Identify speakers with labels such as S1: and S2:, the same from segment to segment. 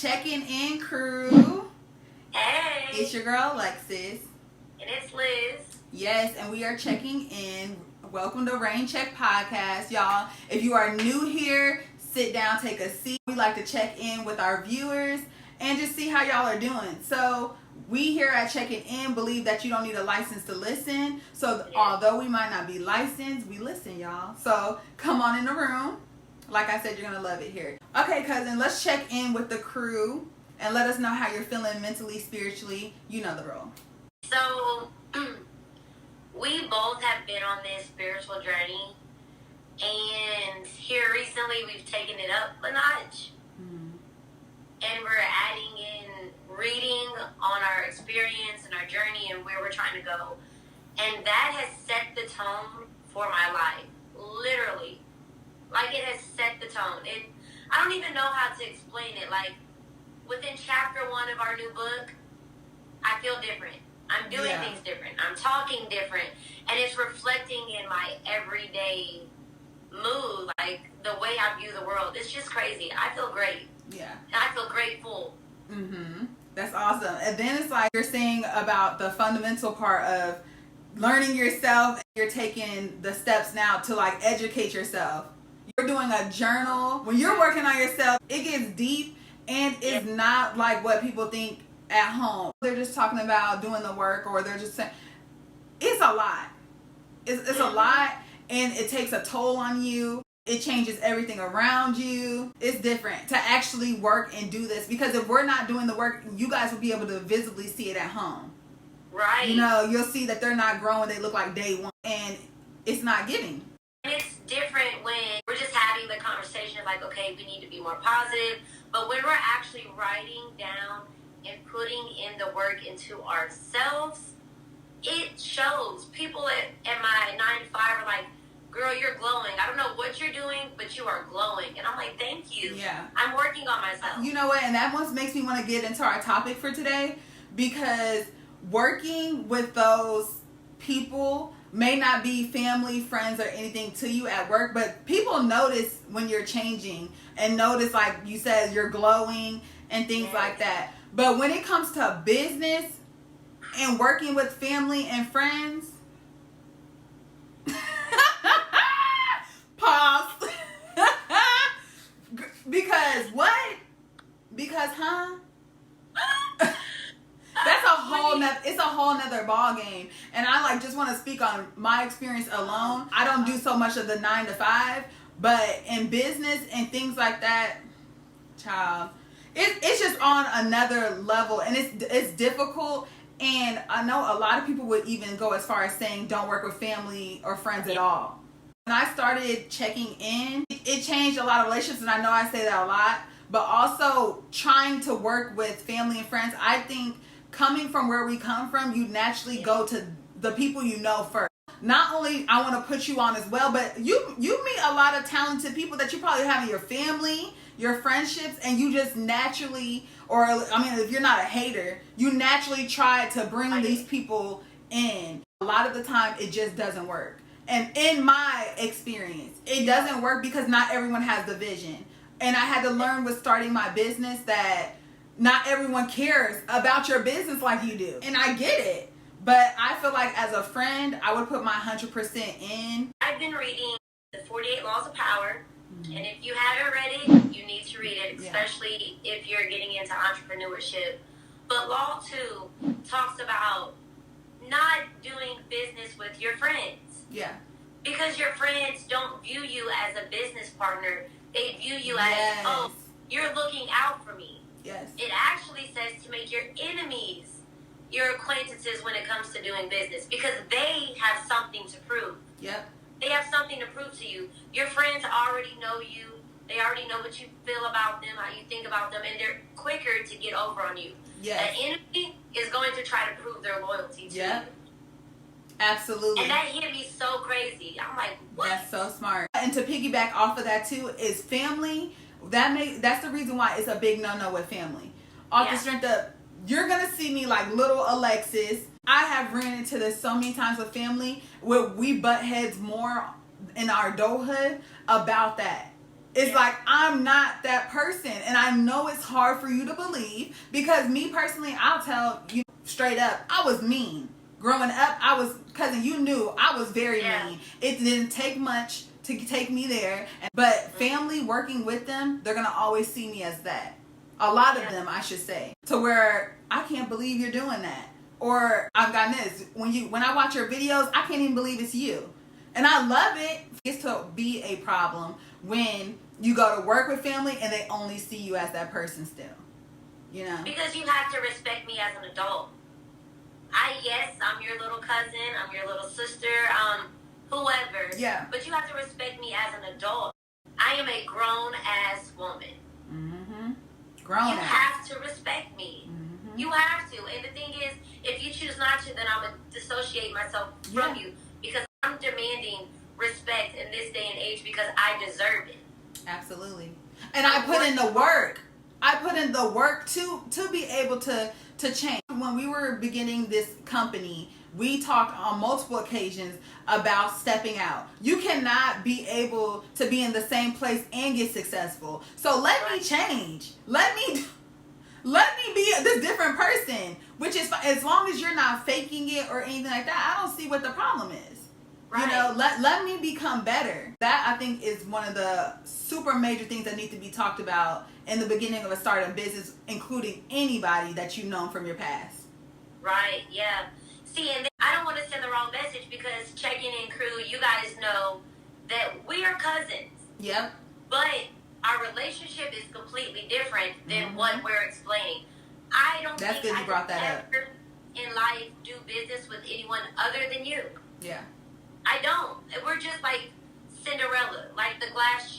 S1: checking in crew.
S2: Hey.
S1: It's your girl Alexis.
S2: And it's Liz.
S1: Yes, and we are checking in. Welcome to Rain Check Podcast, y'all. If you are new here, sit down, take a seat. We like to check in with our viewers and just see how y'all are doing. So we here at Checking In believe that you don't need a license to listen. So although we might not be licensed, we listen, y'all. So come on in the room. Like I said, you're going to love it here. Okay, cousin, let's check in with the crew and let us know how you're feeling mentally, spiritually. You know the role.
S2: So, we both have been on this spiritual journey. And here recently, we've taken it up a notch.
S1: Mm-hmm.
S2: And we're adding in reading on our experience and our journey and where we're trying to go. And that has set the tone for my life. Literally. Like, it has set the tone. I don't even know how to explain it. Like, within chapter 1 of our new book, I feel different. I'm doing things different. I'm talking different. And it's reflecting in my everyday mood, like the way I view the world. It's just crazy. I feel great.
S1: Yeah.
S2: And I feel grateful.
S1: Mm-hmm. That's awesome. And then it's like you're saying about the fundamental part of learning yourself. You're taking the steps now to like educate yourself. You're doing a journal. When you're working on yourself, it gets deep and it's not like what people think at home. They're just talking about doing the work, or they're just saying it's a lot. It's a lot, and it takes a toll on you. It changes everything around you. It's different to actually work and do this, because if we're not doing the work, you guys will be able to visibly see it at home.
S2: Right.
S1: You know, you'll see that they're not growing. They look like day one, and it's not giving.
S2: It's different when we're just having the conversation like, okay, we need to be more positive. But when we're actually writing down and putting in the work into ourselves, it shows. People at my 9 to 5 are like, girl, you're glowing. I don't know what you're doing, but you are glowing. And I'm like, thank you.
S1: Yeah.
S2: I'm working on myself.
S1: You know what? And that once makes me want to get into our topic for today, because working with those people may not be family, friends, or anything to you at work, but people notice when you're changing and notice, like you said, you're glowing and things like that. But when it comes to business and working with family and friends, pause. Because what? Because that's a whole it's a whole nother ball game. And I like just want to speak on my experience alone. I don't do so much of the 9 to 5, but in business and things like that, child, it's just on another level, and it's difficult. And I know a lot of people would even go as far as saying don't work with family or friends at all. When I started checking in, it changed a lot of relationships, and I know I say that a lot, but also trying to work with family and friends. I think coming from where we come from, you naturally go to the people you know first. Not only I want to put you on as well, but you meet a lot of talented people that you probably have in your family, your friendships, and you just naturally, or I mean, if you're not a hater, you naturally try to bring these people in. A lot of the time, it just doesn't work. And in my experience, it doesn't work because not everyone has the vision. And I had to learn with starting my business that not everyone cares about your business like you do. And I get it. But I feel like as a friend, I would put my 100% in.
S2: I've been reading the 48 Laws of Power. Mm-hmm. And if you haven't read it, you need to read it, especially if you're getting into entrepreneurship. But Law 2 talks about not doing business with your friends. Yeah. Because your friends don't view you as a business partner. They view you as, oh, you're looking out for me.
S1: Yes.
S2: It actually says to make your enemies your acquaintances when it comes to doing business, because they have something to prove.
S1: Yep.
S2: They have something to prove to you. Your friends already know you. They already know what you feel about them, how you think about them, and they're quicker to get over on you.
S1: Yes.
S2: An enemy is going to try to prove their loyalty to you.
S1: Absolutely.
S2: And that hit me so crazy. I'm like, what?
S1: That's so smart. And to piggyback off of that too is family. That's the reason why it's a big no-no with family. Off the strength of, you're gonna see me like little Alexis. I have ran into this so many times with family where we butt heads more in our adulthood about that. It's like, I'm not that person. And I know it's hard for you to believe, because me personally, I'll tell you straight up, I was mean. Growing up, cousin, you knew I was very mean. It didn't take much to take me there. But family, working with them, they're going to always see me as that. A lot of them, I should say. To where, I can't believe you're doing that. Or, I've gotten this. When I watch your videos, I can't even believe it's you. And I love it. It's to be a problem when you go to work with family and they only see you as that person still. You know?
S2: Because you have to respect me as an adult. Yes, I'm your little cousin, I'm your little sister, whoever.
S1: Yeah.
S2: But you have to respect me as an adult. I am a grown-ass woman.
S1: Mm-hmm.
S2: You have to respect me. Mm-hmm. You have to. And the thing is, if you choose not to, then I'm going to dissociate myself from you. Because I'm demanding respect in this day and age because I deserve it.
S1: Absolutely. And I put in the work. I put in the work to be able to change. When we were beginning this company, we talked on multiple occasions about stepping out. You cannot be able to be in the same place and get successful. So let me change. Let me be this different person. Which is, as long as you're not faking it or anything like that, I don't see what the problem is. Right. You know, let me become better. That, I think, is one of the super major things that need to be talked about in the beginning of a startup business, including anybody that you've known from your past.
S2: Right, yeah. See, and I don't want to send the wrong message, because Checking In Crew, you guys know that we are cousins.
S1: Yep.
S2: But our relationship is completely different than what we're explaining. I don't think
S1: good you brought that
S2: ever in life do business with anyone other than you.
S1: Yeah.
S2: I don't. We're just like Cinderella, like the glass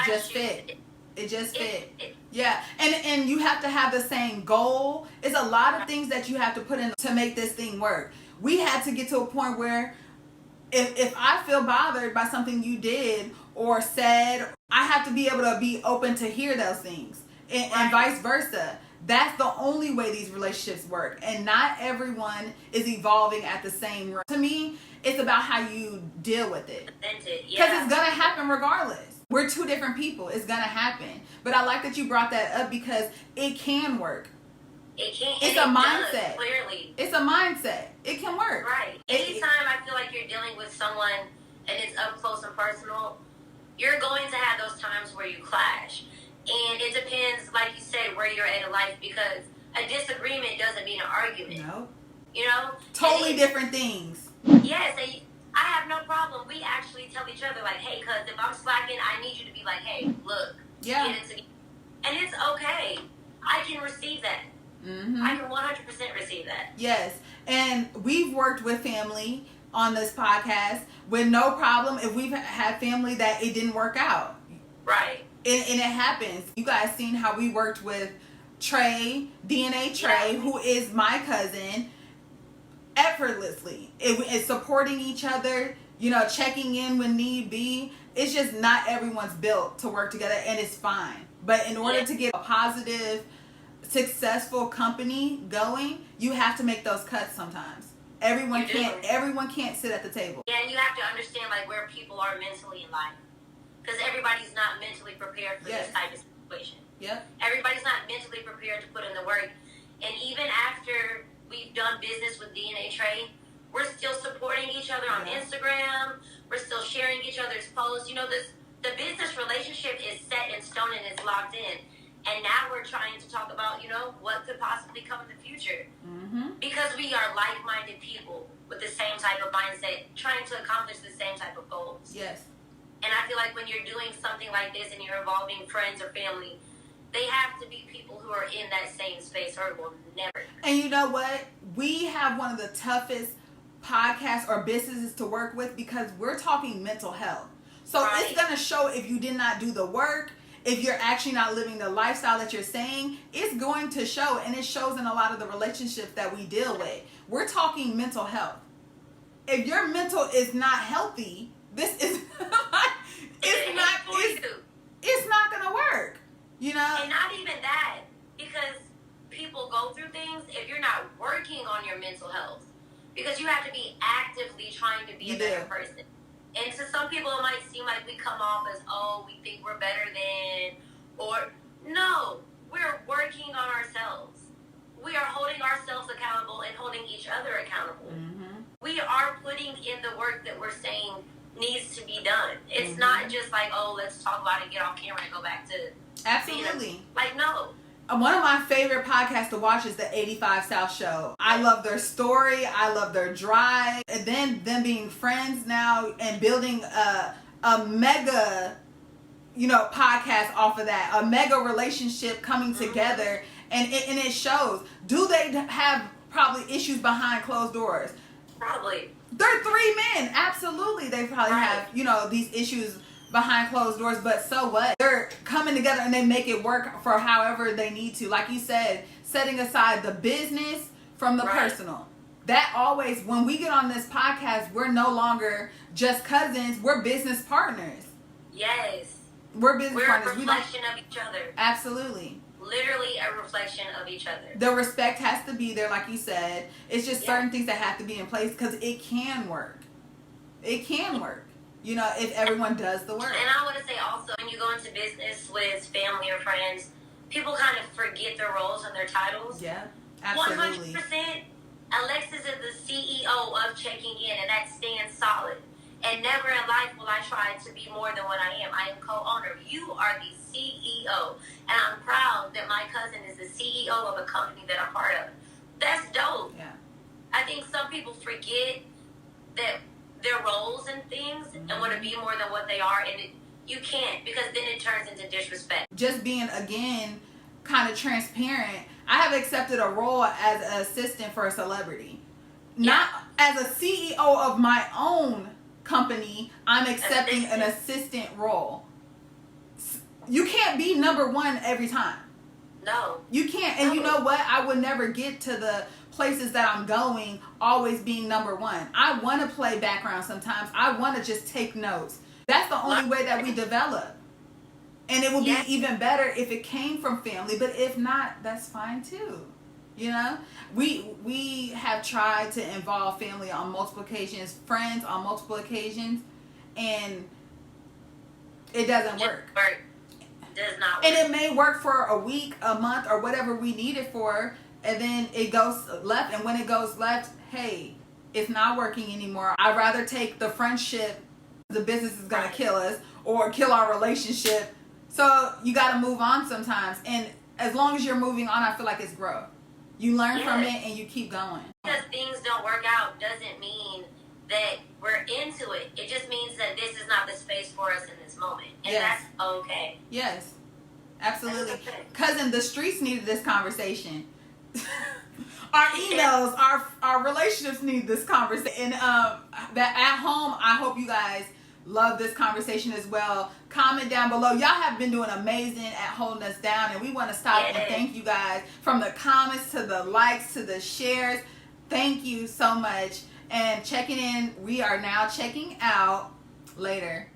S1: just fit. It just fit. Yeah. And you have to have the same goal. It's a lot of things that you have to put in to make this thing work. We had to get to a point where if I feel bothered by something you did or said, I have to be able to be open to hear those things, and vice versa. That's the only way these relationships work. And not everyone is evolving at the same rate. To me, it's about how you deal with it. Because it's going to happen regardless. We're two different people. It's going to happen. But I like that you brought that up, because it can work.
S2: It can.
S1: It's a mindset.
S2: Does, clearly.
S1: It's a mindset. It can work.
S2: Right. Anytime I feel like you're dealing with someone and it's up close and personal, you're going to have those times where you clash. And it depends, like you said, where you're at in life, because a disagreement doesn't mean an argument.
S1: No.
S2: You know?
S1: Totally different things.
S2: Yes, I have no problem. We actually tell each other, like, hey, cuz if I'm slacking, I need you to be like, hey, look.
S1: Yeah.
S2: Get it together. And it's okay. I can receive that.
S1: Mm-hmm.
S2: I can 100% receive that.
S1: Yes. And we've worked with family on this podcast with no problem if we've had family that it didn't work out.
S2: Right.
S1: And it happens. You guys seen how we worked with Trey, DNA Trey, who is my cousin, effortlessly. It's supporting each other, checking in when need be. It's just not everyone's built to work together, and it's fine. But in order to get a positive, successful company going, you have to make those cuts sometimes. Everyone can't sit at the table.
S2: Yeah, and you have to understand like where people are mentally in life. Because everybody's not mentally prepared for this type of situation.
S1: Yep.
S2: Everybody's not mentally prepared to put in the work. And even after we've done business with DNA Trade, we're still supporting each other on Instagram. We're still sharing each other's posts. The business relationship is set in stone and it's locked in. And now we're trying to talk about, what could possibly come in the future. Mm-hmm. Because we are like-minded people with the same type of mindset, trying to accomplish the same type of goals.
S1: Yes.
S2: And I feel like when you're doing something like this and you're involving friends or family, they have to be people who are in that same space or it will never.
S1: And you know what? We have one of the toughest podcasts or businesses to work with, because we're talking mental health. So it's going to show if you did not do the work, if you're actually not living the lifestyle that you're saying, it's going to show. And it shows in a lot of the relationships that we deal with. We're talking mental health. If your mental is not healthy, this is it's not gonna work,
S2: And not even that, because people go through things if you're not working on your mental health, because you have to be actively trying to be a better person. And to some people, it might seem like we come off as, oh, we think we're better than, or no, we're working on ourselves. We are holding ourselves accountable and holding each other accountable. Mm-hmm. We are putting in the work that we're saying needs to be done. It's not just like, oh, let's talk about it, get off camera, and go back to
S1: absolutely.
S2: Like, no.
S1: One of my favorite podcasts to watch is the 85 South Show. I love their story. I love their drive. And then them being friends now and building a mega, podcast off of that. A mega relationship coming together. And it shows. Do they have probably issues behind closed doors?
S2: Probably.
S1: They're three men. Absolutely. They probably have, these issues behind closed doors, but so what? They're coming together and they make it work for however they need to. Like you said, setting aside the business from the personal. That always, when we get on this podcast, we're no longer just cousins. We're business partners.
S2: Yes.
S1: We're business partners.
S2: We're a reflection of each other.
S1: Absolutely.
S2: Literally a reflection of each other.
S1: The respect has to be there, like you said. It's just certain things that have to be in place because it can work. It can work. If everyone does the work.
S2: And I want to say also, when you go into business with family or friends, people kind of forget their roles and their titles.
S1: Yeah, absolutely.
S2: 100%. Alexis is the CEO of Checking In, and that stands solid. And never in life will I try to be more than what I am. I am co-owner. You are the CEO. And I'm proud that my cousin is the CEO of a company that I'm part of. That's dope.
S1: Yeah.
S2: I think some people forget that their roles and things and want to be more than what they are, and you can't, because then it turns into disrespect.
S1: Just being, again, kind of transparent, I have accepted a role as an assistant for a celebrity. Not as a CEO of my own company, I'm accepting an assistant role. You can't be number one every time.
S2: No.
S1: You can't. And you know what? I would never get to the places that I'm going always being number one. I want to play background sometimes. I want to just take notes. That's the only way that we develop. And it would be even better if it came from family, but if not, that's fine too. We have tried to involve family on multiple occasions, friends on multiple occasions, and it doesn't work.
S2: Does not work.
S1: And it may work for a week, a month, or whatever we need it for, and then it goes left. And when it goes left, hey, it's not working anymore. I'd rather take the friendship, the business is going to kill us, or kill our relationship. So you got to move on sometimes. And as long as you're moving on, I feel like it's growth. You learn from it and you keep going.
S2: Because things don't work out doesn't mean that we're into it. It just means that this is not the space for us in this moment. And that's okay.
S1: Yes, absolutely. Cousin, the streets needed this conversation. Our emails, our relationships need this conversation. And that at home, I hope you guys love this conversation as well. Comment down below. Y'all have been doing amazing at holding us down, and we want to stop and thank you guys, from the comments to the likes to the shares. Thank you so much. And checking in, we are now checking out. Later.